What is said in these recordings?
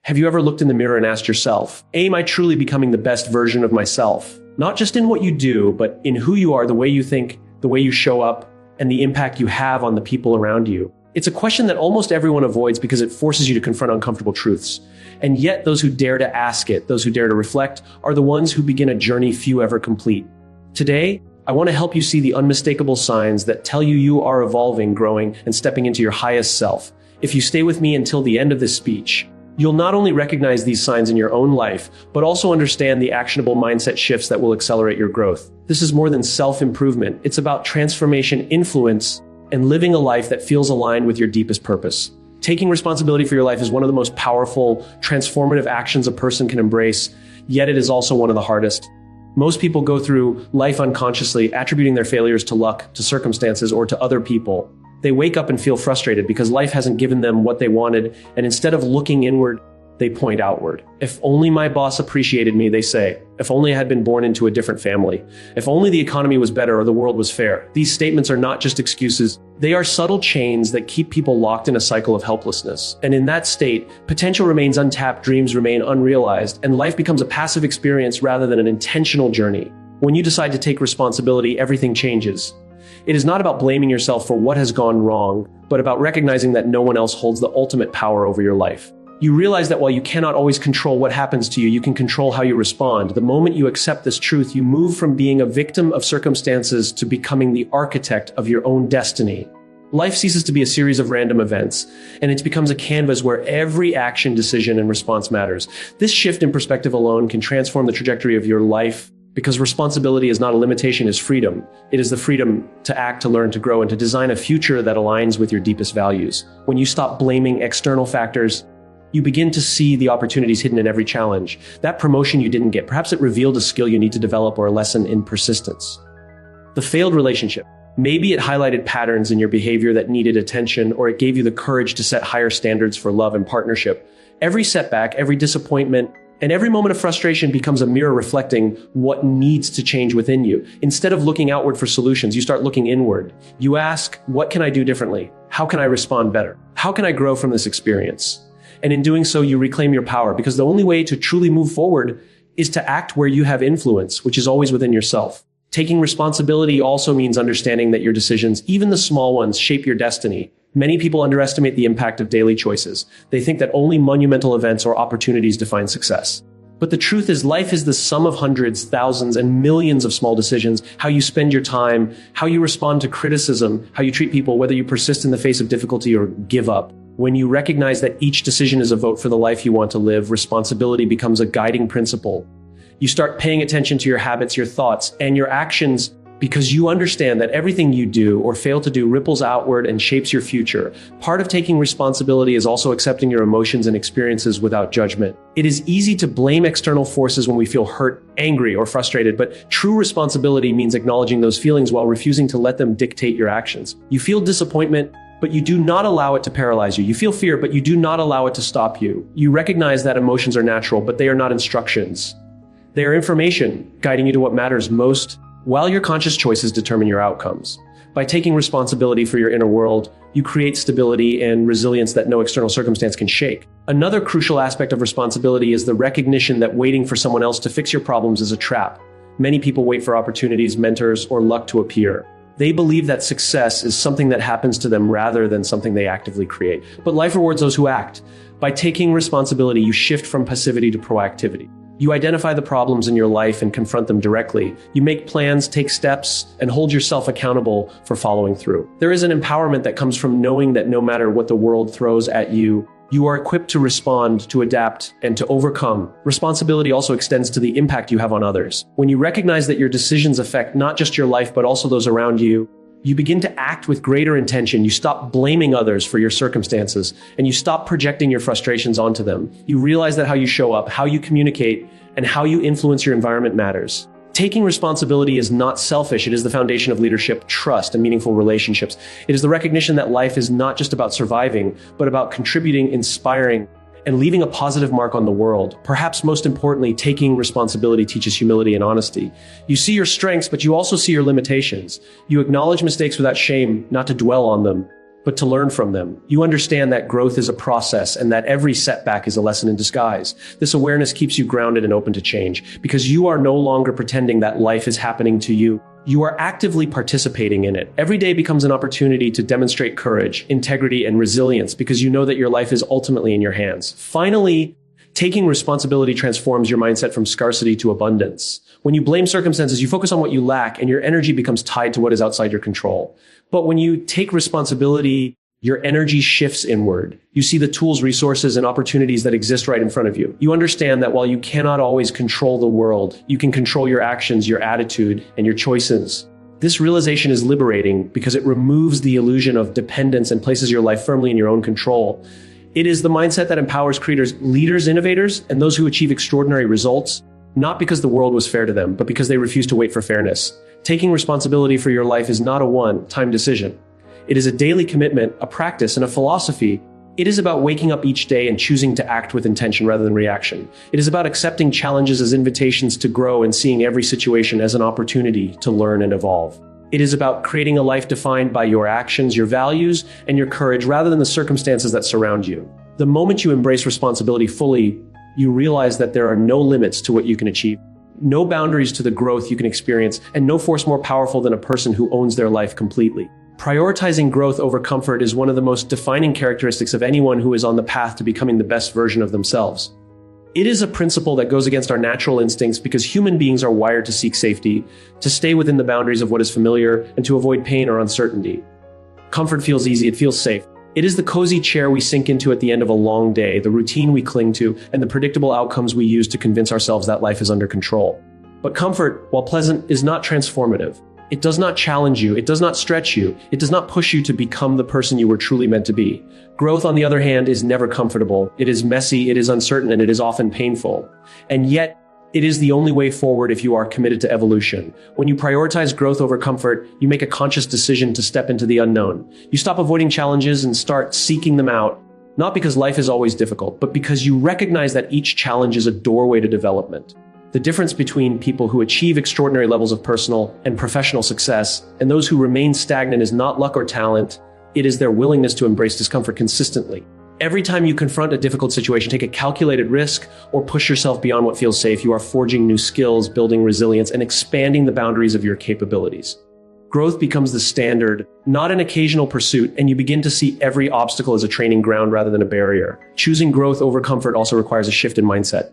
Have you ever looked in the mirror and asked yourself, am I truly becoming the best version of myself? Not just in what you do, but in who you are, the way you think, the way you show up, and the impact you have on the people around you. It's a question that almost everyone avoids because it forces you to confront uncomfortable truths. And yet those who dare to ask it, those who dare to reflect, are the ones who begin a journey few ever complete. Today, I want to help you see the unmistakable signs that tell you you are evolving, growing, and stepping into your highest self. If you stay with me until the end of this speech, you'll not only recognize these signs in your own life, but also understand the actionable mindset shifts that will accelerate your growth. This is more than self-improvement. It's about transformation, influence, and living a life that feels aligned with your deepest purpose. Taking responsibility for your life is one of the most powerful, transformative actions a person can embrace, yet it is also one of the hardest. Most people go through life unconsciously, attributing their failures to luck, to circumstances, or to other people. They wake up and feel frustrated because life hasn't given them what they wanted, and instead of looking inward, they point outward. If only my boss appreciated me, they say. If only I had been born into a different family. If only the economy was better or the world was fair. These statements are not just excuses. They are subtle chains that keep people locked in a cycle of helplessness. And in that state, potential remains untapped, dreams remain unrealized, and life becomes a passive experience rather than an intentional journey. When you decide to take responsibility, everything changes. It is not about blaming yourself for what has gone wrong, but about recognizing that no one else holds the ultimate power over your life. You realize that while you cannot always control what happens to you, you can control how you respond. The moment you accept this truth, you move from being a victim of circumstances to becoming the architect of your own destiny. Life ceases to be a series of random events, and it becomes a canvas where every action, decision, and response matters. This shift in perspective alone can transform the trajectory of your life, because responsibility is not a limitation, it's freedom. It is the freedom to act, to learn, to grow, and to design a future that aligns with your deepest values. When you stop blaming external factors, you begin to see the opportunities hidden in every challenge. That promotion you didn't get, perhaps it revealed a skill you need to develop or a lesson in persistence. The failed relationship. Maybe it highlighted patterns in your behavior that needed attention, or it gave you the courage to set higher standards for love and partnership. Every setback, every disappointment, and every moment of frustration becomes a mirror reflecting what needs to change within you. Instead of looking outward for solutions, you start looking inward. You ask, what can I do differently? How can I respond better? How can I grow from this experience? And in doing so, you reclaim your power, because the only way to truly move forward is to act where you have influence, which is always within yourself. Taking responsibility also means understanding that your decisions, even the small ones, shape your destiny. Many people underestimate the impact of daily choices. They think that only monumental events or opportunities define success. But the truth is, life is the sum of hundreds, thousands, and millions of small decisions. How you spend your time, how you respond to criticism, how you treat people, whether you persist in the face of difficulty or give up. When you recognize that each decision is a vote for the life you want to live, responsibility becomes a guiding principle. You start paying attention to your habits, your thoughts, and your actions, because you understand that everything you do or fail to do ripples outward and shapes your future. Part of taking responsibility is also accepting your emotions and experiences without judgment. It is easy to blame external forces when we feel hurt, angry, or frustrated, but true responsibility means acknowledging those feelings while refusing to let them dictate your actions. You feel disappointment, but you do not allow it to paralyze you. You feel fear, but you do not allow it to stop you. You recognize that emotions are natural, but they are not instructions. They are information guiding you to what matters most, while your conscious choices determine your outcomes. By taking responsibility for your inner world, you create stability and resilience that no external circumstance can shake. Another crucial aspect of responsibility is the recognition that waiting for someone else to fix your problems is a trap. Many people wait for opportunities, mentors, or luck to appear. They believe that success is something that happens to them rather than something they actively create. But life rewards those who act. By taking responsibility, you shift from passivity to proactivity. You identify the problems in your life and confront them directly. You make plans, take steps, and hold yourself accountable for following through. There is an empowerment that comes from knowing that no matter what the world throws at you, you are equipped to respond, to adapt, and to overcome. Responsibility also extends to the impact you have on others. When you recognize that your decisions affect not just your life, but also those around you, you begin to act with greater intention. You stop blaming others for your circumstances, and you stop projecting your frustrations onto them. You realize that how you show up, how you communicate, and how you influence your environment matters. Taking responsibility is not selfish. It is the foundation of leadership, trust, and meaningful relationships. It is the recognition that life is not just about surviving, but about contributing, inspiring, and leaving a positive mark on the world. Perhaps most importantly, taking responsibility teaches humility and honesty. You see your strengths, but you also see your limitations. You acknowledge mistakes without shame, not to dwell on them. but to learn from them. You understand that growth is a process and that every setback is a lesson in disguise. This awareness keeps you grounded and open to change because you are no longer pretending that life is happening to you. You are actively participating in it. Every day becomes an opportunity to demonstrate courage, integrity, and resilience because you know that your life is ultimately in your hands. Finally, taking responsibility transforms your mindset from scarcity to abundance. When you blame circumstances, you focus on what you lack and your energy becomes tied to what is outside your control. But when you take responsibility, your energy shifts inward. You see the tools, resources, and opportunities that exist right in front of you. You understand that while you cannot always control the world, you can control your actions, your attitude, and your choices. This realization is liberating because it removes the illusion of dependence and places your life firmly in your own control. It is the mindset that empowers creators, leaders, innovators, and those who achieve extraordinary results, not because the world was fair to them, but because they refuse to wait for fairness. Taking responsibility for your life is not a one-time decision. It is a daily commitment, a practice, and a philosophy. It is about waking up each day and choosing to act with intention rather than reaction. It is about accepting challenges as invitations to grow and seeing every situation as an opportunity to learn and evolve. It is about creating a life defined by your actions, your values, and your courage rather than the circumstances that surround you. The moment you embrace responsibility fully, you realize that there are no limits to what you can achieve, no boundaries to the growth you can experience, and no force more powerful than a person who owns their life completely. Prioritizing growth over comfort is one of the most defining characteristics of anyone who is on the path to becoming the best version of themselves. It is a principle that goes against our natural instincts because human beings are wired to seek safety, to stay within the boundaries of what is familiar, and to avoid pain or uncertainty. Comfort feels easy, it feels safe. It is the cozy chair we sink into at the end of a long day, the routine we cling to, and the predictable outcomes we use to convince ourselves that life is under control. But comfort, while pleasant, is not transformative. It does not challenge you, it does not stretch you, it does not push you to become the person you were truly meant to be. Growth, on the other hand, is never comfortable. It is messy, it is uncertain, and it is often painful. And yet, it is the only way forward if you are committed to evolution. When you prioritize growth over comfort, you make a conscious decision to step into the unknown. You stop avoiding challenges and start seeking them out, not because life is always difficult, but because you recognize that each challenge is a doorway to development. The difference between people who achieve extraordinary levels of personal and professional success and those who remain stagnant is not luck or talent, it is their willingness to embrace discomfort consistently. Every time you confront a difficult situation, take a calculated risk, or push yourself beyond what feels safe, you are forging new skills, building resilience, and expanding the boundaries of your capabilities. Growth becomes the standard, not an occasional pursuit, and you begin to see every obstacle as a training ground rather than a barrier. Choosing growth over comfort also requires a shift in mindset.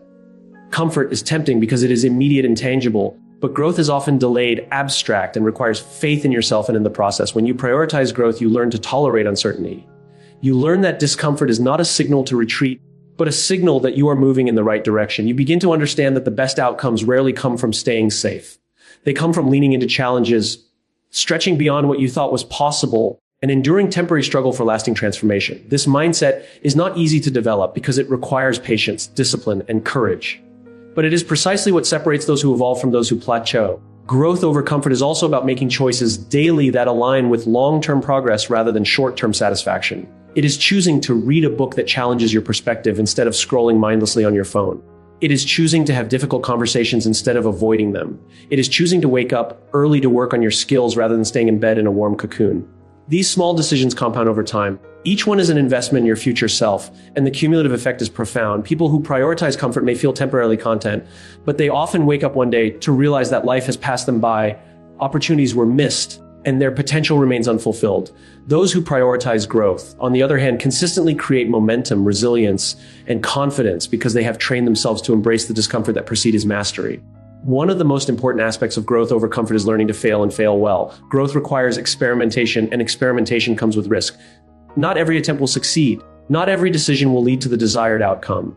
Comfort is tempting because it is immediate and tangible, but growth is often delayed, abstract, and requires faith in yourself and in the process. When you prioritize growth, you learn to tolerate uncertainty. You learn that discomfort is not a signal to retreat, but a signal that you are moving in the right direction. You begin to understand that the best outcomes rarely come from staying safe. They come from leaning into challenges, stretching beyond what you thought was possible, and enduring temporary struggle for lasting transformation. This mindset is not easy to develop because it requires patience, discipline, and courage. But it is precisely what separates those who evolve from those who plateau. Growth over comfort is also about making choices daily that align with long-term progress rather than short-term satisfaction. It is choosing to read a book that challenges your perspective instead of scrolling mindlessly on your phone. It is choosing to have difficult conversations instead of avoiding them. It is choosing to wake up early to work on your skills rather than staying in bed in a warm cocoon. These small decisions compound over time. Each one is an investment in your future self, and the cumulative effect is profound. People who prioritize comfort may feel temporarily content, but they often wake up one day to realize that life has passed them by, opportunities were missed, and their potential remains unfulfilled. Those who prioritize growth, on the other hand, consistently create momentum, resilience, and confidence because they have trained themselves to embrace the discomfort that precedes mastery. One of the most important aspects of growth over comfort is learning to fail and fail well. Growth requires experimentation, and experimentation comes with risk. Not every attempt will succeed. Not every decision will lead to the desired outcome.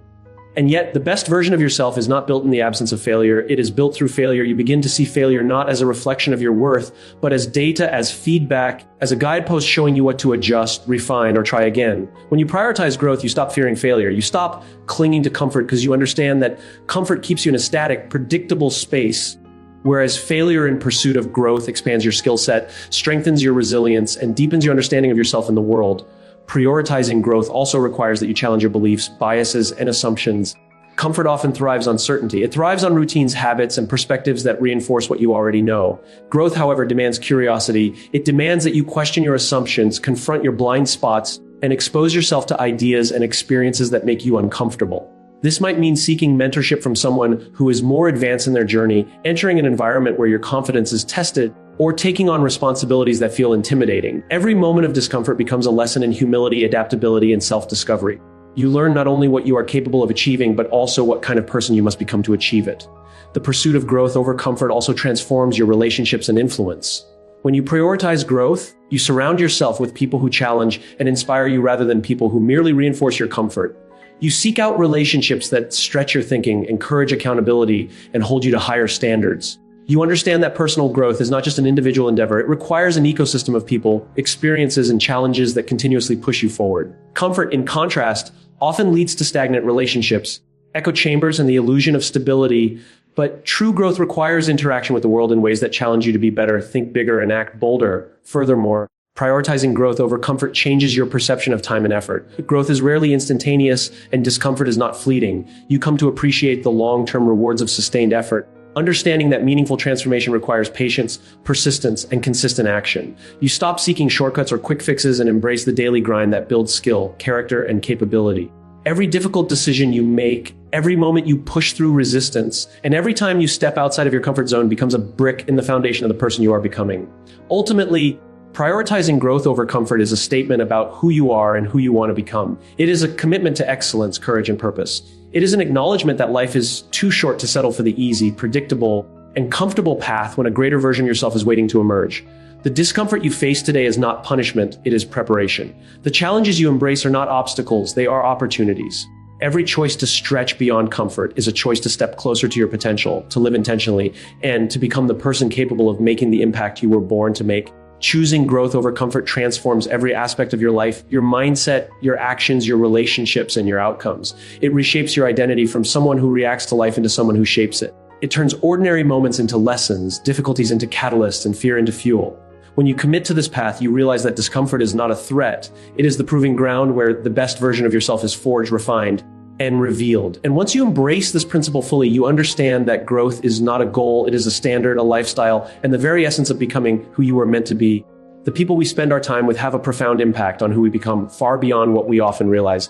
And yet, the best version of yourself is not built in the absence of failure. It is built through failure. You begin to see failure not as a reflection of your worth, but as data, as feedback, as a guidepost showing you what to adjust, refine, or try again. When you prioritize growth, you stop fearing failure. You stop clinging to comfort because you understand that comfort keeps you in a static, predictable space, whereas failure in pursuit of growth expands your skill set, strengthens your resilience, and deepens your understanding of yourself and the world. Prioritizing growth also requires that you challenge your beliefs, biases, and assumptions. Comfort often thrives on certainty. It thrives on routines, habits, and perspectives that reinforce what you already know. Growth, however, demands curiosity. It demands that you question your assumptions, confront your blind spots, and expose yourself to ideas and experiences that make you uncomfortable. This might mean seeking mentorship from someone who is more advanced in their journey, entering an environment where your confidence is tested, or taking on responsibilities that feel intimidating. Every moment of discomfort becomes a lesson in humility, adaptability, and self-discovery. You learn not only what you are capable of achieving, but also what kind of person you must become to achieve it. The pursuit of growth over comfort also transforms your relationships and influence. When you prioritize growth, you surround yourself with people who challenge and inspire you rather than people who merely reinforce your comfort. You seek out relationships that stretch your thinking, encourage accountability, and hold you to higher standards. You understand that personal growth is not just an individual endeavor. It requires an ecosystem of people, experiences, and challenges that continuously push you forward. Comfort, in contrast, often leads to stagnant relationships, echo chambers, and the illusion of stability. But true growth requires interaction with the world in ways that challenge you to be better, think bigger, and act bolder. Furthermore, prioritizing growth over comfort changes your perception of time and effort. Growth is rarely instantaneous, and discomfort is not fleeting. You come to appreciate the long-term rewards of sustained effort, understanding that meaningful transformation requires patience, persistence, and consistent action. You stop seeking shortcuts or quick fixes and embrace the daily grind that builds skill, character, and capability. Every difficult decision you make, every moment you push through resistance, and every time you step outside of your comfort zone becomes a brick in the foundation of the person you are becoming. Ultimately, prioritizing growth over comfort is a statement about who you are and who you want to become. It is a commitment to excellence, courage, and purpose. It is an acknowledgement that life is too short to settle for the easy, predictable, and comfortable path when a greater version of yourself is waiting to emerge. The discomfort you face today is not punishment, it is preparation. The challenges you embrace are not obstacles, they are opportunities. Every choice to stretch beyond comfort is a choice to step closer to your potential, to live intentionally, and to become the person capable of making the impact you were born to make. Choosing growth over comfort transforms every aspect of your life, your mindset, your actions, your relationships, and your outcomes. It reshapes your identity from someone who reacts to life into someone who shapes it. It turns ordinary moments into lessons, difficulties into catalysts, and fear into fuel. When you commit to this path, you realize that discomfort is not a threat. It is the proving ground where the best version of yourself is forged, refined, and revealed. And once you embrace this principle fully, you understand that growth is not a goal, it is a standard, a lifestyle, and the very essence of becoming who you are meant to be. The people we spend our time with have a profound impact on who we become, far beyond what we often realize.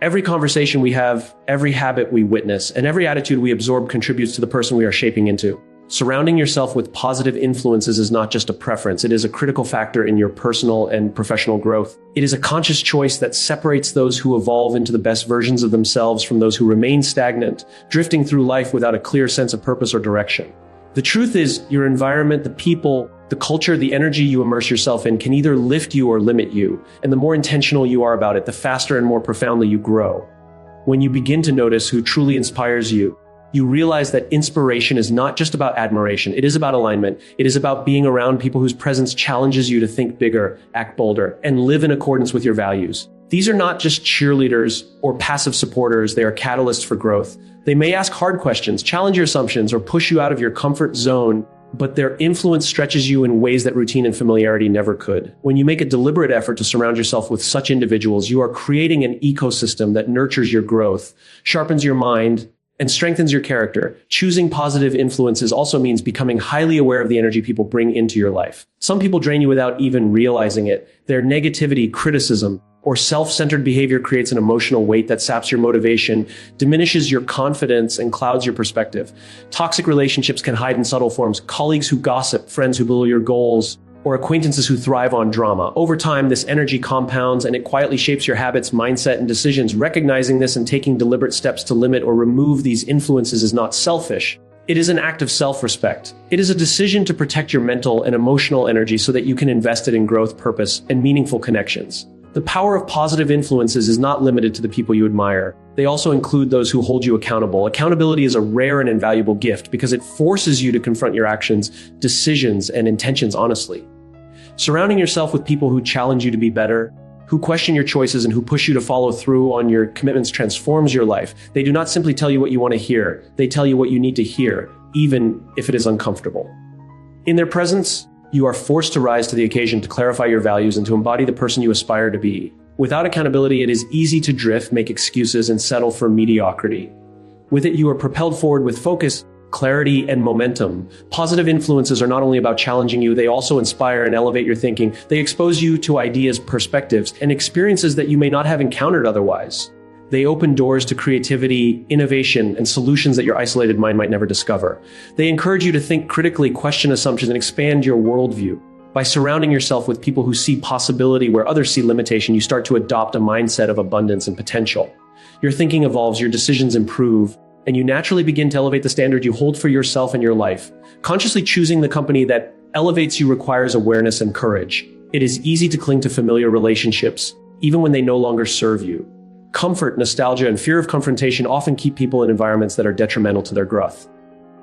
Every conversation we have, every habit we witness, and every attitude we absorb contributes to the person we are shaping into. Surrounding yourself with positive influences is not just a preference, it is a critical factor in your personal and professional growth. It is a conscious choice that separates those who evolve into the best versions of themselves from those who remain stagnant, drifting through life without a clear sense of purpose or direction. The truth is, your environment, the people, the culture, the energy you immerse yourself in can either lift you or limit you. And the more intentional you are about it, the faster and more profoundly you grow. When you begin to notice who truly inspires you, you realize that inspiration is not just about admiration. It is about alignment. It is about being around people whose presence challenges you to think bigger, act bolder, and live in accordance with your values. These are not just cheerleaders or passive supporters. They are catalysts for growth. They may ask hard questions, challenge your assumptions, or push you out of your comfort zone, but their influence stretches you in ways that routine and familiarity never could. When you make a deliberate effort to surround yourself with such individuals, you are creating an ecosystem that nurtures your growth, sharpens your mind, and strengthens your character. Choosing positive influences also means becoming highly aware of the energy people bring into your life. Some people drain you without even realizing it. Their negativity, criticism, or self-centered behavior creates an emotional weight that saps your motivation, diminishes your confidence, and clouds your perspective. Toxic relationships can hide in subtle forms. Colleagues who gossip, friends who belittle your goals, or acquaintances who thrive on drama. Over time, this energy compounds and it quietly shapes your habits, mindset, and decisions. Recognizing this and taking deliberate steps to limit or remove these influences is not selfish. It is an act of self-respect. It is a decision to protect your mental and emotional energy so that you can invest it in growth, purpose, and meaningful connections. The power of positive influences is not limited to the people you admire. They also include those who hold you accountable. Accountability is a rare and invaluable gift because it forces you to confront your actions, decisions, and intentions honestly. Surrounding yourself with people who challenge you to be better, who question your choices, and who push you to follow through on your commitments transforms your life. They do not simply tell you what you want to hear. They tell you what you need to hear, even if it is uncomfortable. In their presence, you are forced to rise to the occasion, to clarify your values, and to embody the person you aspire to be. Without accountability, it is easy to drift, make excuses, and settle for mediocrity. With it, you are propelled forward with focus, clarity, and momentum. Positive influences are not only about challenging you, they also inspire and elevate your thinking. They expose you to ideas, perspectives, and experiences that you may not have encountered otherwise. They open doors to creativity, innovation, and solutions that your isolated mind might never discover. They encourage you to think critically, question assumptions, and expand your worldview. By surrounding yourself with people who see possibility where others see limitation, you start to adopt a mindset of abundance and potential. Your thinking evolves, your decisions improve, and you naturally begin to elevate the standard you hold for yourself and your life. Consciously choosing the company that elevates you requires awareness and courage. It is easy to cling to familiar relationships, even when they no longer serve you. Comfort, nostalgia, and fear of confrontation often keep people in environments that are detrimental to their growth.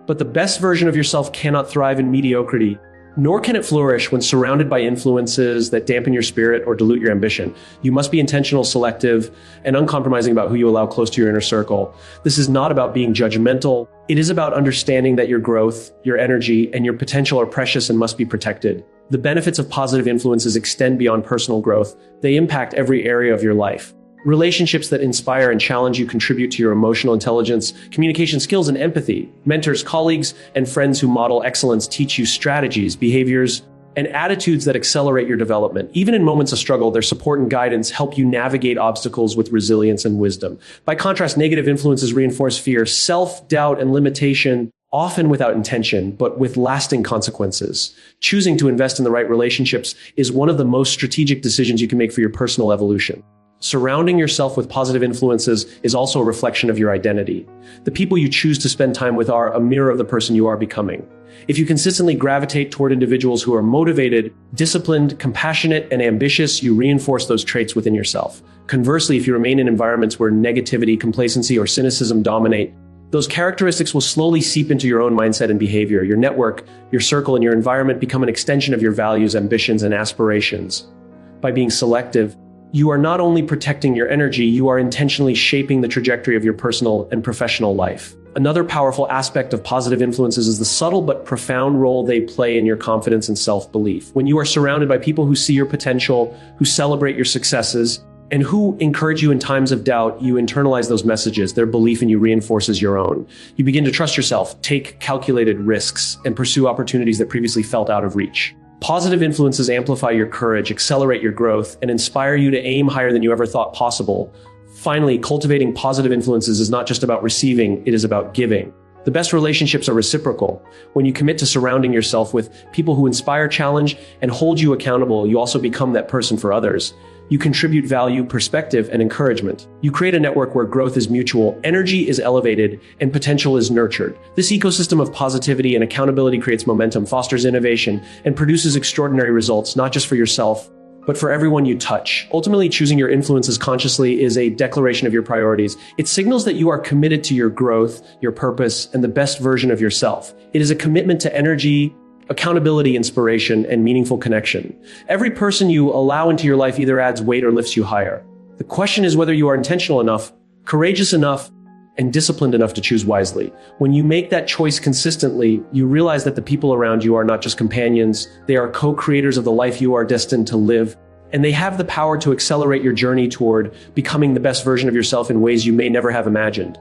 But the best version of yourself cannot thrive in mediocrity, nor can it flourish when surrounded by influences that dampen your spirit or dilute your ambition. You must be intentional, selective, and uncompromising about who you allow close to your inner circle. This is not about being judgmental. It is about understanding that your growth, your energy, and your potential are precious and must be protected. The benefits of positive influences extend beyond personal growth. They impact every area of your life. Relationships that inspire and challenge you contribute to your emotional intelligence, communication skills, and empathy. Mentors, colleagues, and friends who model excellence teach you strategies, behaviors, and attitudes that accelerate your development. Even in moments of struggle, their support and guidance help you navigate obstacles with resilience and wisdom. By contrast, negative influences reinforce fear, self-doubt, and limitation, often without intention, but with lasting consequences. Choosing to invest in the right relationships is one of the most strategic decisions you can make for your personal evolution. Surrounding yourself with positive influences is also a reflection of your identity. The people you choose to spend time with are a mirror of the person you are becoming. If you consistently gravitate toward individuals who are motivated, disciplined, compassionate, and ambitious, you reinforce those traits within yourself. Conversely, if you remain in environments where negativity, complacency, or cynicism dominate, those characteristics will slowly seep into your own mindset and behavior. Your network, your circle, and your environment become an extension of your values, ambitions, and aspirations. By being selective, you are not only protecting your energy, you are intentionally shaping the trajectory of your personal and professional life. Another powerful aspect of positive influences is the subtle but profound role they play in your confidence and self-belief. When you are surrounded by people who see your potential, who celebrate your successes, and who encourage you in times of doubt, you internalize those messages. Their belief in you reinforces your own. You begin to trust yourself, take calculated risks, and pursue opportunities that previously felt out of reach. Positive influences amplify your courage, accelerate your growth, and inspire you to aim higher than you ever thought possible. Finally, cultivating positive influences is not just about receiving, it is about giving. The best relationships are reciprocal. When you commit to surrounding yourself with people who inspire, challenge, and hold you accountable, you also become that person for others. You contribute value, perspective, and encouragement. You create a network where growth is mutual, energy is elevated, and potential is nurtured. This ecosystem of positivity and accountability creates momentum, fosters innovation, and produces extraordinary results, not just for yourself, but for everyone you touch. Ultimately, choosing your influences consciously is a declaration of your priorities. It signals that you are committed to your growth, your purpose, and the best version of yourself. It is a commitment to energy, accountability, inspiration, and meaningful connection. Every person you allow into your life either adds weight or lifts you higher. The question is whether you are intentional enough, courageous enough, and disciplined enough to choose wisely. When you make that choice consistently, you realize that the people around you are not just companions, they are co-creators of the life you are destined to live, and they have the power to accelerate your journey toward becoming the best version of yourself in ways you may never have imagined.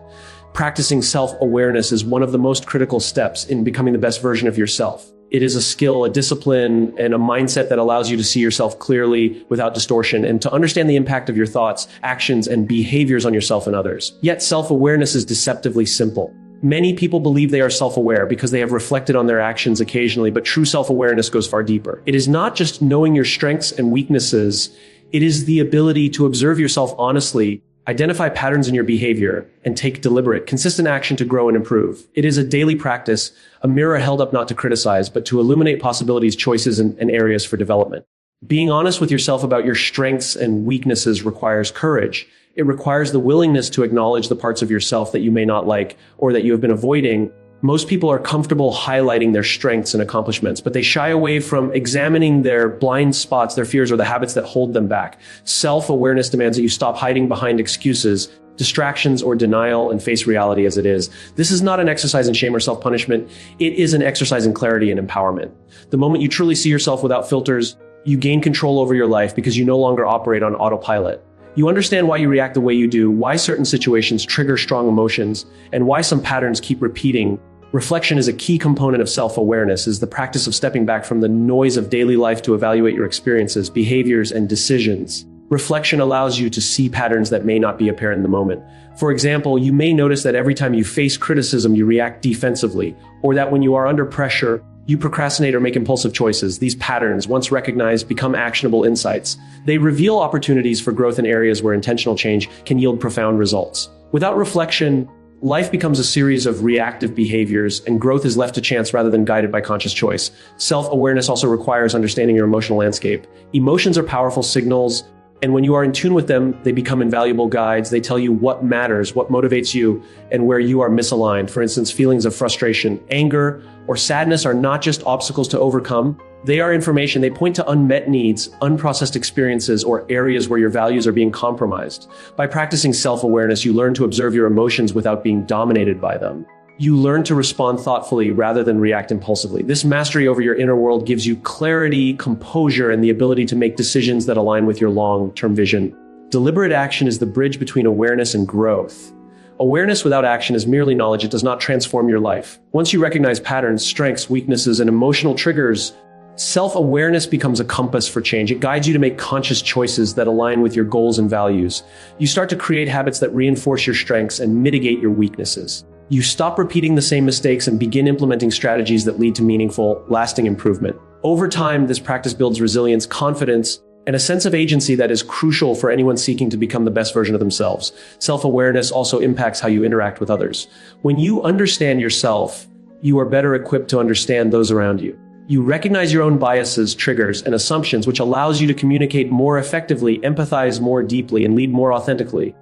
Practicing self-awareness is one of the most critical steps in becoming the best version of yourself. It is a skill, a discipline, and a mindset that allows you to see yourself clearly without distortion and to understand the impact of your thoughts, actions, and behaviors on yourself and others. Yet self-awareness is deceptively simple. Many people believe they are self-aware because they have reflected on their actions occasionally, but true self-awareness goes far deeper. It is not just knowing your strengths and weaknesses. It is the ability to observe yourself honestly, identify patterns in your behavior, and take deliberate, consistent action to grow and improve. It is a daily practice, a mirror held up not to criticize, but to illuminate possibilities, choices, and areas for development. Being honest with yourself about your strengths and weaknesses requires courage. It requires the willingness to acknowledge the parts of yourself that you may not like or that you have been avoiding. Most people are comfortable highlighting their strengths and accomplishments, but they shy away from examining their blind spots, their fears, or the habits that hold them back. Self-awareness demands that you stop hiding behind excuses, distractions, or denial and face reality as it is. This is not an exercise in shame or self-punishment. It is an exercise in clarity and empowerment. The moment you truly see yourself without filters, you gain control over your life because you no longer operate on autopilot. You understand why you react the way you do, why certain situations trigger strong emotions, and why some patterns keep repeating. Reflection is a key component of self-awareness, is the practice of stepping back from the noise of daily life to evaluate your experiences, behaviors, and decisions. Reflection allows you to see patterns that may not be apparent in the moment. For example, you may notice that every time you face criticism, you react defensively, or that when you are under pressure, you procrastinate or make impulsive choices. These patterns, once recognized, become actionable insights. They reveal opportunities for growth in areas where intentional change can yield profound results. Without reflection, life becomes a series of reactive behaviors, and growth is left to chance rather than guided by conscious choice. Self-awareness also requires understanding your emotional landscape. Emotions are powerful signals, and when you are in tune with them, they become invaluable guides. They tell you what matters, what motivates you, and where you are misaligned. For instance, feelings of frustration, anger, or sadness are not just obstacles to overcome. They are information. They point to unmet needs, unprocessed experiences, or areas where your values are being compromised. By practicing self-awareness, you learn to observe your emotions without being dominated by them. You learn to respond thoughtfully rather than react impulsively. This mastery over your inner world gives you clarity, composure, and the ability to make decisions that align with your long-term vision. Deliberate action is the bridge between awareness and growth. Awareness without action is merely knowledge. It does not transform your life. Once you recognize patterns, strengths, weaknesses, and emotional triggers, self-awareness becomes a compass for change. It guides you to make conscious choices that align with your goals and values. You start to create habits that reinforce your strengths and mitigate your weaknesses. You stop repeating the same mistakes and begin implementing strategies that lead to meaningful, lasting improvement. Over time, this practice builds resilience, confidence, and a sense of agency that is crucial for anyone seeking to become the best version of themselves. Self-awareness also impacts how you interact with others. When you understand yourself, you are better equipped to understand those around you. You recognize your own biases, triggers, and assumptions, which allows you to communicate more effectively, empathize more deeply, and lead more authentically.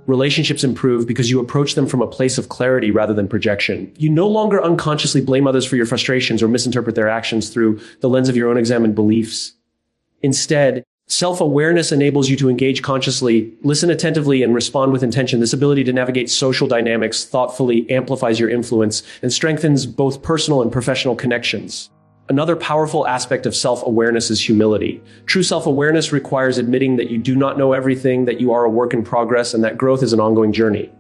Relationships improve because you approach them from a place of clarity rather than projection. You no longer unconsciously blame others for your frustrations or misinterpret their actions through the lens of your own examined beliefs. Instead, self-awareness enables you to engage consciously, listen attentively, and respond with intention. This ability to navigate social dynamics thoughtfully amplifies your influence and strengthens both personal and professional connections. Another powerful aspect of self-awareness is humility. True self-awareness requires admitting that you do not know everything, that you are a work in progress, and that growth is an ongoing journey.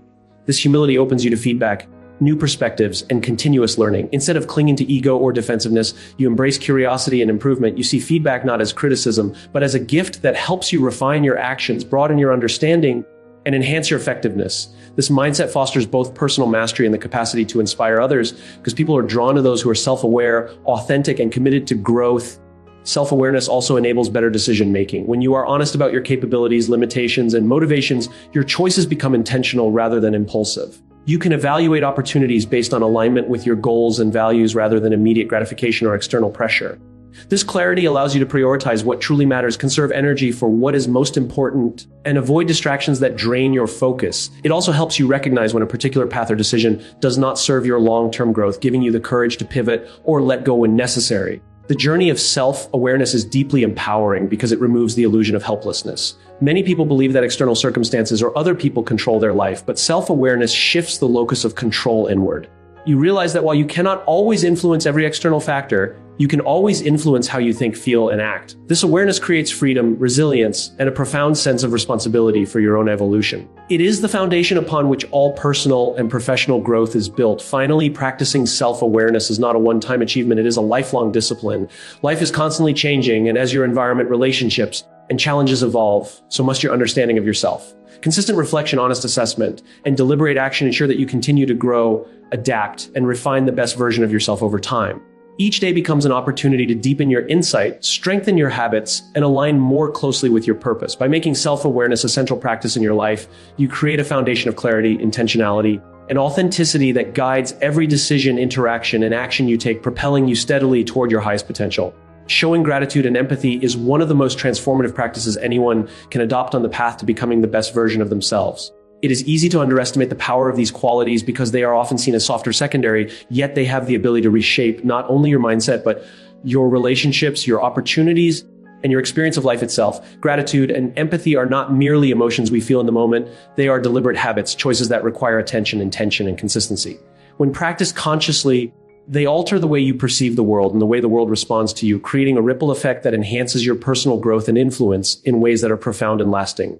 This humility opens you to feedback, new perspectives, and continuous learning. Instead of clinging to ego or defensiveness, you embrace curiosity and improvement. You see feedback not as criticism, but as a gift that helps you refine your actions, broaden your understanding, and enhance your effectiveness. This mindset fosters both personal mastery and the capacity to inspire others, because people are drawn to those who are self-aware, authentic, and committed to growth. Self-awareness also enables better decision-making. When you are honest about your capabilities, limitations, and motivations, your choices become intentional rather than impulsive. You can evaluate opportunities based on alignment with your goals and values rather than immediate gratification or external pressure. This clarity allows you to prioritize what truly matters, conserve energy for what is most important, and avoid distractions that drain your focus. It also helps you recognize when a particular path or decision does not serve your long-term growth, giving you the courage to pivot or let go when necessary. The journey of self-awareness is deeply empowering because it removes the illusion of helplessness. Many people believe that external circumstances or other people control their life, but self-awareness shifts the locus of control inward. You realize that while you cannot always influence every external factor, you can always influence how you think, feel, and act. This awareness creates freedom, resilience, and a profound sense of responsibility for your own evolution. It is the foundation upon which all personal and professional growth is built. Finally, practicing self-awareness is not a one-time achievement. It is a lifelong discipline. Life is constantly changing, and as your environment, relationships, and challenges evolve, so must your understanding of yourself. Consistent reflection, honest assessment, and deliberate action ensure that you continue to grow, adapt, and refine the best version of yourself over time. Each day becomes an opportunity to deepen your insight, strengthen your habits, and align more closely with your purpose. By making self-awareness a central practice in your life, you create a foundation of clarity, intentionality, and authenticity that guides every decision, interaction, and action you take, propelling you steadily toward your highest potential. Showing gratitude and empathy is one of the most transformative practices anyone can adopt on the path to becoming the best version of themselves. It is easy to underestimate the power of these qualities because they are often seen as soft or secondary, yet they have the ability to reshape not only your mindset, but your relationships, your opportunities, and your experience of life itself. Gratitude and empathy are not merely emotions we feel in the moment. They are deliberate habits, choices that require attention, intention, and consistency. When practiced consciously, they alter the way you perceive the world and the way the world responds to you, creating a ripple effect that enhances your personal growth and influence in ways that are profound and lasting.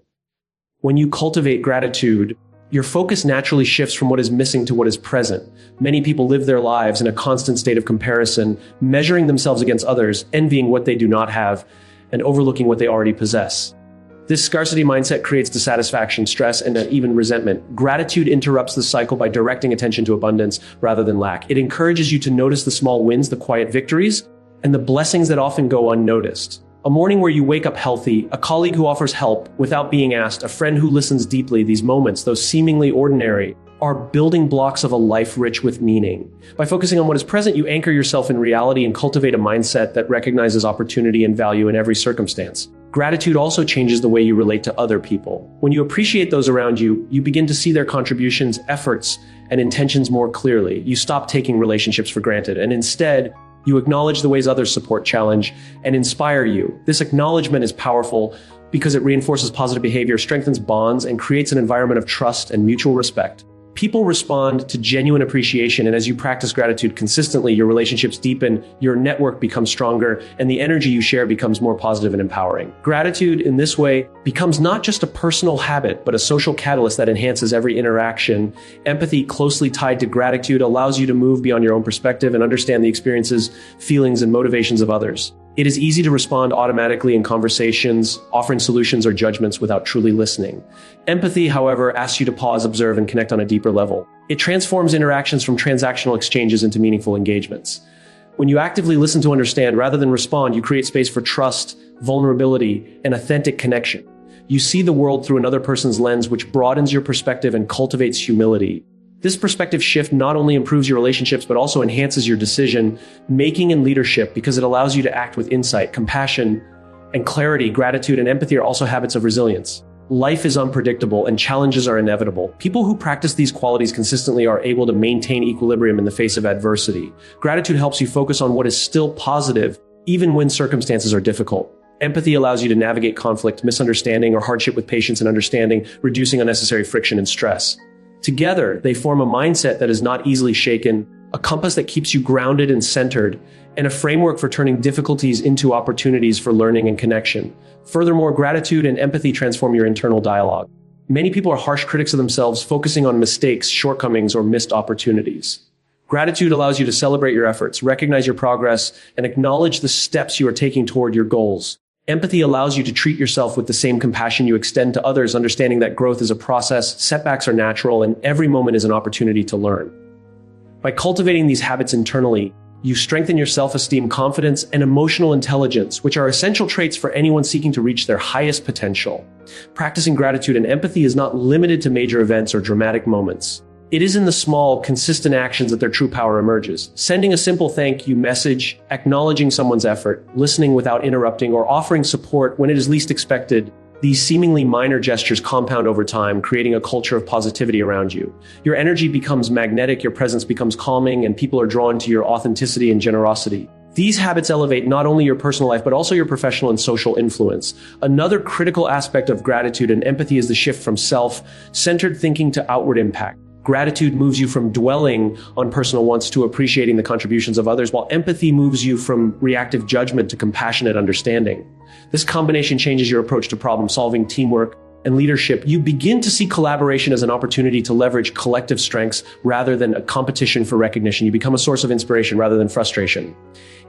When you cultivate gratitude, your focus naturally shifts from what is missing to what is present. Many people live their lives in a constant state of comparison, measuring themselves against others, envying what they do not have, and overlooking what they already possess. This scarcity mindset creates dissatisfaction, stress, and even resentment. Gratitude interrupts the cycle by directing attention to abundance rather than lack. It encourages you to notice the small wins, the quiet victories, and the blessings that often go unnoticed. A morning where you wake up healthy, a colleague who offers help without being asked, a friend who listens deeply. These moments, though seemingly ordinary, are building blocks of a life rich with meaning. By focusing on what is present, you anchor yourself in reality and cultivate a mindset that recognizes opportunity and value in every circumstance. Gratitude also changes the way you relate to other people. When you appreciate those around you, you begin to see their contributions, efforts, and intentions more clearly. You stop taking relationships for granted, and instead, you acknowledge the ways others support, challenge, and inspire you. This acknowledgement is powerful because it reinforces positive behavior, strengthens bonds, and creates an environment of trust and mutual respect. People respond to genuine appreciation, and as you practice gratitude consistently, your relationships deepen, your network becomes stronger, and the energy you share becomes more positive and empowering. Gratitude in this way becomes not just a personal habit, but a social catalyst that enhances every interaction. Empathy, closely tied to gratitude, allows you to move beyond your own perspective and understand the experiences, feelings, and motivations of others. It is easy to respond automatically in conversations, offering solutions or judgments without truly listening. Empathy, however, asks you to pause, observe, and connect on a deeper level. It transforms interactions from transactional exchanges into meaningful engagements. When you actively listen to understand rather than respond, you create space for trust, vulnerability, and authentic connection. You see the world through another person's lens, which broadens your perspective and cultivates humility. This perspective shift not only improves your relationships, but also enhances your decision making and leadership because it allows you to act with insight, compassion, and clarity. Gratitude and empathy are also habits of resilience. Life is unpredictable and challenges are inevitable. People who practice these qualities consistently are able to maintain equilibrium in the face of adversity. Gratitude helps you focus on what is still positive, even when circumstances are difficult. Empathy allows you to navigate conflict, misunderstanding, or hardship with patience and understanding, reducing unnecessary friction and stress. Together, they form a mindset that is not easily shaken, a compass that keeps you grounded and centered, and a framework for turning difficulties into opportunities for learning and connection. Furthermore, gratitude and empathy transform your internal dialogue. Many people are harsh critics of themselves, focusing on mistakes, shortcomings, or missed opportunities. Gratitude allows you to celebrate your efforts, recognize your progress, and acknowledge the steps you are taking toward your goals. Empathy allows you to treat yourself with the same compassion you extend to others, understanding that growth is a process, setbacks are natural, and every moment is an opportunity to learn. By cultivating these habits internally, you strengthen your self-esteem, confidence, and emotional intelligence, which are essential traits for anyone seeking to reach their highest potential. Practicing gratitude and empathy is not limited to major events or dramatic moments. It is in the small, consistent actions that their true power emerges. Sending a simple thank you message, acknowledging someone's effort, listening without interrupting, or offering support when it is least expected. These seemingly minor gestures compound over time, creating a culture of positivity around you. Your energy becomes magnetic, your presence becomes calming, and people are drawn to your authenticity and generosity. These habits elevate not only your personal life, but also your professional and social influence. Another critical aspect of gratitude and empathy is the shift from self-centered thinking to outward impact. Gratitude moves you from dwelling on personal wants to appreciating the contributions of others, while empathy moves you from reactive judgment to compassionate understanding. This combination changes your approach to problem solving, teamwork, and leadership. You begin to see collaboration as an opportunity to leverage collective strengths rather than a competition for recognition. You become a source of inspiration rather than frustration.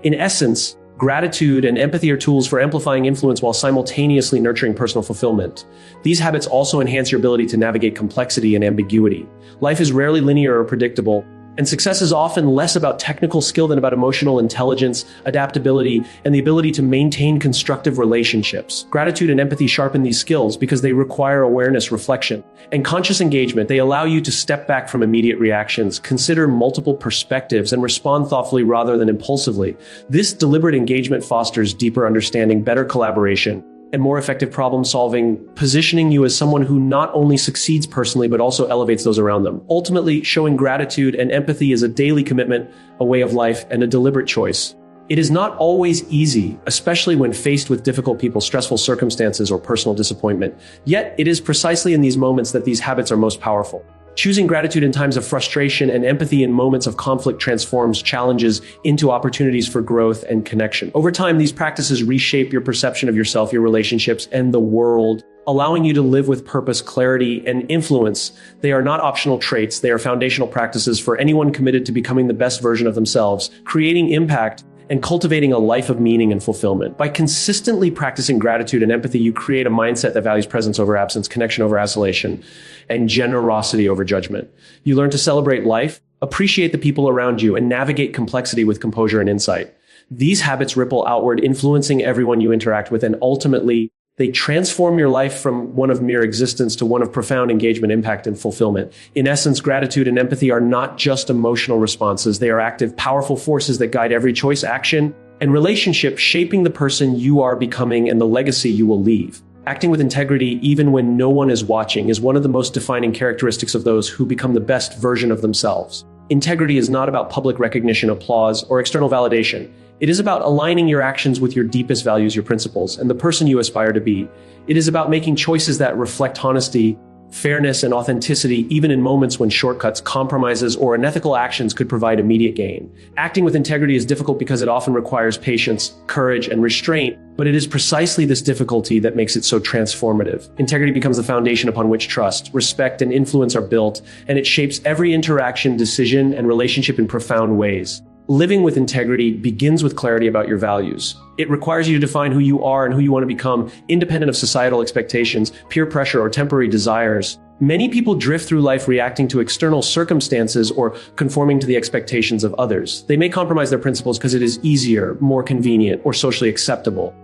In essence, gratitude and empathy are tools for amplifying influence while simultaneously nurturing personal fulfillment. These habits also enhance your ability to navigate complexity and ambiguity. Life is rarely linear or predictable, and success is often less about technical skill than about emotional intelligence, adaptability, and the ability to maintain constructive relationships. Gratitude and empathy sharpen these skills because they require awareness, reflection, and conscious engagement. They allow you to step back from immediate reactions, consider multiple perspectives, and respond thoughtfully rather than impulsively. This deliberate engagement fosters deeper understanding, better collaboration, and more effective problem solving, positioning you as someone who not only succeeds personally, but also elevates those around them. Ultimately, showing gratitude and empathy is a daily commitment, a way of life, and a deliberate choice. It is not always easy, especially when faced with difficult people, stressful circumstances, or personal disappointment. Yet, it is precisely in these moments that these habits are most powerful. Choosing gratitude in times of frustration and empathy in moments of conflict transforms challenges into opportunities for growth and connection. Over time, these practices reshape your perception of yourself, your relationships, and the world, allowing you to live with purpose, clarity, and influence. They are not optional traits. They are foundational practices for anyone committed to becoming the best version of themselves, creating impact, and cultivating a life of meaning and fulfillment. By consistently practicing gratitude and empathy, you create a mindset that values presence over absence, connection over isolation, and generosity over judgment. You learn to celebrate life, appreciate the people around you, and navigate complexity with composure and insight. These habits ripple outward, influencing everyone you interact with, and ultimately, they transform your life from one of mere existence to one of profound engagement, impact, and fulfillment. In essence, gratitude and empathy are not just emotional responses. They are active, powerful forces that guide every choice, action, and relationship, shaping the person you are becoming and the legacy you will leave. Acting with integrity, even when no one is watching, is one of the most defining characteristics of those who become the best version of themselves. Integrity is not about public recognition, applause, or external validation. It is about aligning your actions with your deepest values, your principles, and the person you aspire to be. It is about making choices that reflect honesty, fairness, and authenticity, even in moments when shortcuts, compromises, or unethical actions could provide immediate gain. Acting with integrity is difficult because it often requires patience, courage, and restraint, but it is precisely this difficulty that makes it so transformative. Integrity becomes the foundation upon which trust, respect, and influence are built, and it shapes every interaction, decision, and relationship in profound ways. Living with integrity begins with clarity about your values. It requires you to define who you are and who you want to become, independent of societal expectations, peer pressure, or temporary desires. Many people drift through life reacting to external circumstances or conforming to the expectations of others. They may compromise their principles because it is easier, more convenient, or socially acceptable.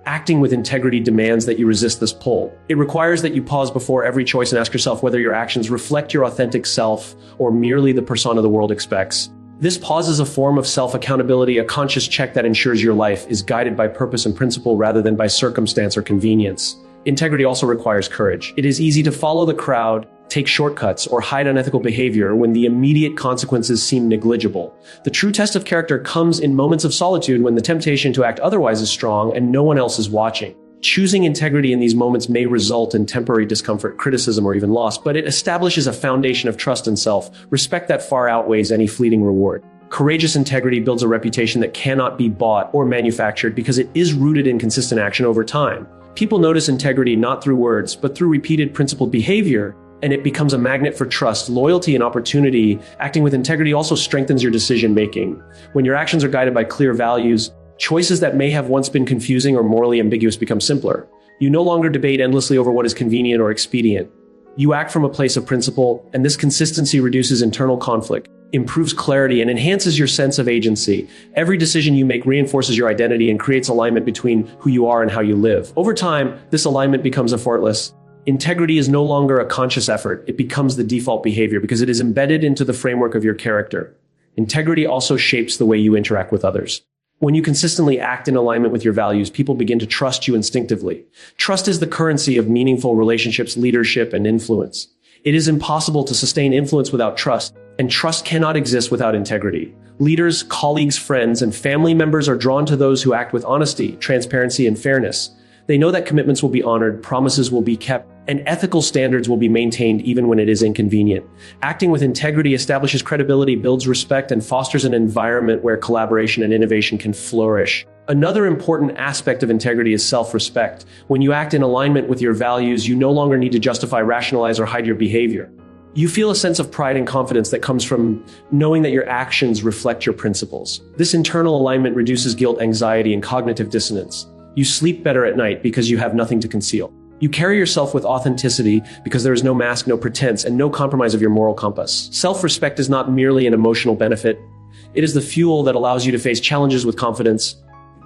Acting with integrity demands that you resist this pull. It requires that you pause before every choice and ask yourself whether your actions reflect your authentic self or merely the persona the world expects. This pause is a form of self-accountability, a conscious check that ensures your life is guided by purpose and principle rather than by circumstance or convenience. Integrity also requires courage. It is easy to follow the crowd, take shortcuts, or hide unethical behavior when the immediate consequences seem negligible. The true test of character comes in moments of solitude when the temptation to act otherwise is strong and no one else is watching. Choosing integrity in these moments may result in temporary discomfort, criticism, or even loss, but it establishes a foundation of trust and self-respect that far outweighs any fleeting reward. Courageous integrity builds a reputation that cannot be bought or manufactured because it is rooted in consistent action over time. People notice integrity not through words, but through repeated principled behavior, and it becomes a magnet for trust, loyalty, and opportunity. Acting with integrity also strengthens your decision-making. When your actions are guided by clear values, choices that may have once been confusing or morally ambiguous become simpler. You no longer debate endlessly over what is convenient or expedient. You act from a place of principle, and this consistency reduces internal conflict, improves clarity, and enhances your sense of agency. Every decision you make reinforces your identity and creates alignment between who you are and how you live. Over time, this alignment becomes effortless. Integrity is no longer a conscious effort. It becomes the default behavior because it is embedded into the framework of your character. Integrity also shapes the way you interact with others. When you consistently act in alignment with your values, people begin to trust you instinctively. Trust is the currency of meaningful relationships, leadership, and influence. It is impossible to sustain influence without trust, and trust cannot exist without integrity. Leaders, colleagues, friends, and family members are drawn to those who act with honesty, transparency, and fairness. They know that commitments will be honored, promises will be kept, and ethical standards will be maintained even when it is inconvenient. Acting with integrity establishes credibility, builds respect, and fosters an environment where collaboration and innovation can flourish. Another important aspect of integrity is self-respect. When you act in alignment with your values, you no longer need to justify, rationalize, or hide your behavior. You feel a sense of pride and confidence that comes from knowing that your actions reflect your principles. This internal alignment reduces guilt, anxiety, and cognitive dissonance. You sleep better at night because you have nothing to conceal. You carry yourself with authenticity because there is no mask, no pretense, and no compromise of your moral compass. Self-respect is not merely an emotional benefit. It is the fuel that allows you to face challenges with confidence,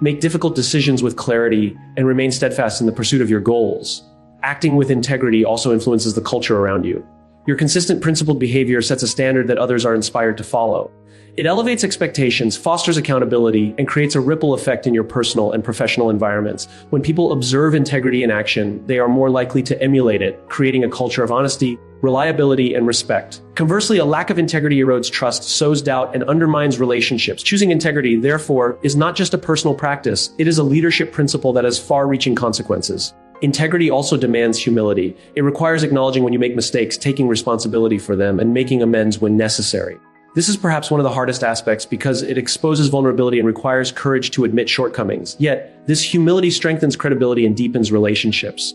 make difficult decisions with clarity, and remain steadfast in the pursuit of your goals. Acting with integrity also influences the culture around you. Your consistent, principled behavior sets a standard that others are inspired to follow. It elevates expectations, fosters accountability, and creates a ripple effect in your personal and professional environments. When people observe integrity in action, they are more likely to emulate it, creating a culture of honesty, reliability, and respect. Conversely, a lack of integrity erodes trust, sows doubt, and undermines relationships. Choosing integrity, therefore, is not just a personal practice. It is a leadership principle that has far-reaching consequences. Integrity also demands humility. It requires acknowledging when you make mistakes, taking responsibility for them, and making amends when necessary. This is perhaps one of the hardest aspects because it exposes vulnerability and requires courage to admit shortcomings. Yet, this humility strengthens credibility and deepens relationships.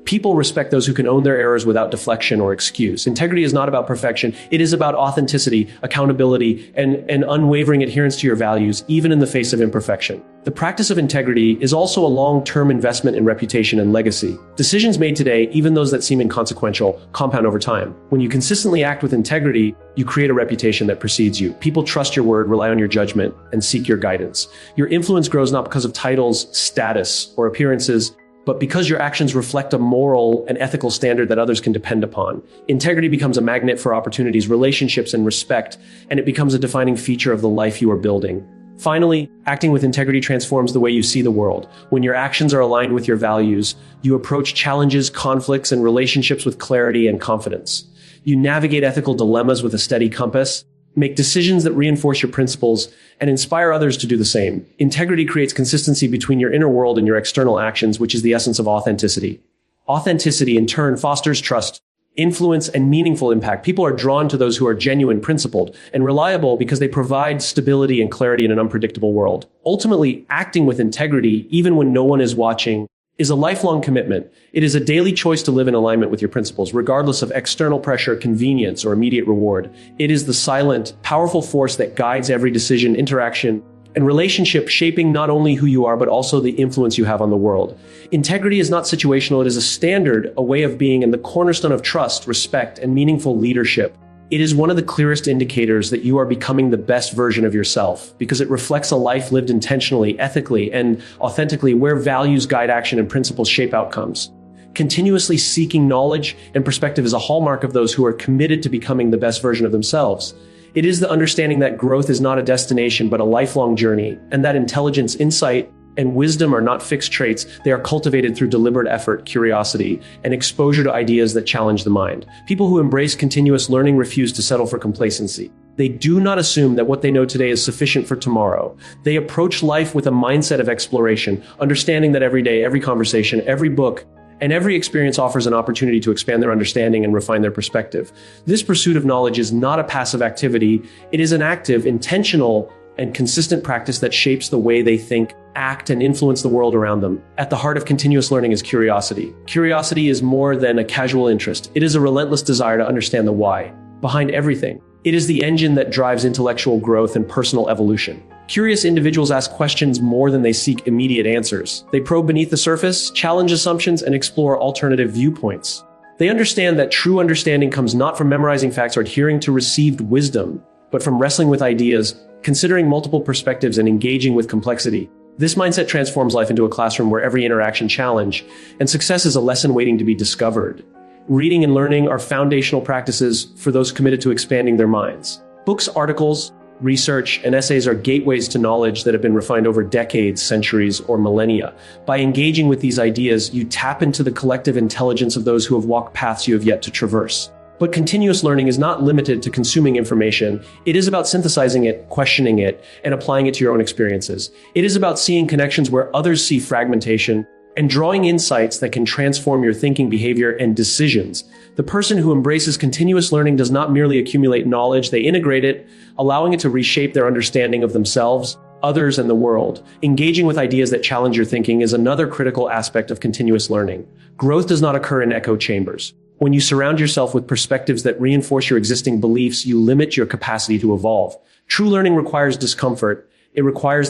People respect those who can own their errors without deflection or excuse. Integrity is not about perfection. It is about authenticity, accountability, and unwavering adherence to your values, even in the face of imperfection. The practice of integrity is also a long-term investment in reputation and legacy. Decisions made today, even those that seem inconsequential, compound over time. When you consistently act with integrity, you create a reputation that precedes you. People trust your word, rely on your judgment, and seek your guidance. Your influence grows not because of titles, status, or appearances, but because your actions reflect a moral and ethical standard that others can depend upon. Integrity becomes a magnet for opportunities, relationships, and respect, and it becomes a defining feature of the life you are building. Finally, acting with integrity transforms the way you see the world. When your actions are aligned with your values, you approach challenges, conflicts, and relationships with clarity and confidence. You navigate ethical dilemmas with a steady compass, make decisions that reinforce your principles, and inspire others to do the same. Integrity creates consistency between your inner world and your external actions, which is the essence of authenticity. Authenticity, in turn, fosters trust, influence, and meaningful impact. People are drawn to those who are genuine, principled, and reliable because they provide stability and clarity in an unpredictable world. Ultimately, acting with integrity, even when no one is watching, is a lifelong commitment. It is a daily choice to live in alignment with your principles, regardless of external pressure, convenience, or immediate reward. It is the silent, powerful force that guides every decision, interaction, and relationship, shaping not only who you are, but also the influence you have on the world. Integrity is not situational. It is a standard, a way of being, and the cornerstone of trust, respect, and meaningful leadership. It is one of the clearest indicators that you are becoming the best version of yourself, because it reflects a life lived intentionally, ethically, and authentically, where values guide action and principles shape outcomes. Continuously seeking knowledge and perspective is a hallmark of those who are committed to becoming the best version of themselves. It is the understanding that growth is not a destination, but a lifelong journey, and that intelligence, insight, and wisdom are not fixed traits. They are cultivated through deliberate effort, curiosity, and exposure to ideas that challenge the mind. People who embrace continuous learning refuse to settle for complacency. They do not assume that what they know today is sufficient for tomorrow. They approach life with a mindset of exploration, understanding that every day, every conversation, every book, and every experience offers an opportunity to expand their understanding and refine their perspective. This pursuit of knowledge is not a passive activity. It is an active, intentional, and consistent practice that shapes the way they think, act, and influence the world around them. At the heart of continuous learning is curiosity. Curiosity is more than a casual interest. It is a relentless desire to understand the why behind everything. It is the engine that drives intellectual growth and personal evolution. Curious individuals ask questions more than they seek immediate answers. They probe beneath the surface, challenge assumptions, and explore alternative viewpoints. They understand that true understanding comes not from memorizing facts or adhering to received wisdom, but from wrestling with ideas, considering multiple perspectives, and engaging with complexity. This mindset transforms life into a classroom where every interaction challenge and success is a lesson waiting to be discovered. Reading and learning are foundational practices for those committed to expanding their minds. Books, articles, research, and essays are gateways to knowledge that have been refined over decades, centuries, or millennia. By engaging with these ideas, you tap into the collective intelligence of those who have walked paths you have yet to traverse. But continuous learning is not limited to consuming information. It is about synthesizing it, questioning it, and applying it to your own experiences. It is about seeing connections where others see fragmentation and drawing insights that can transform your thinking, behavior, and decisions. The person who embraces continuous learning does not merely accumulate knowledge, they integrate it, allowing it to reshape their understanding of themselves, others, and the world. Engaging with ideas that challenge your thinking is another critical aspect of continuous learning. Growth does not occur in echo chambers. When you surround yourself with perspectives that reinforce your existing beliefs, you limit your capacity to evolve. True learning requires discomfort. It requires the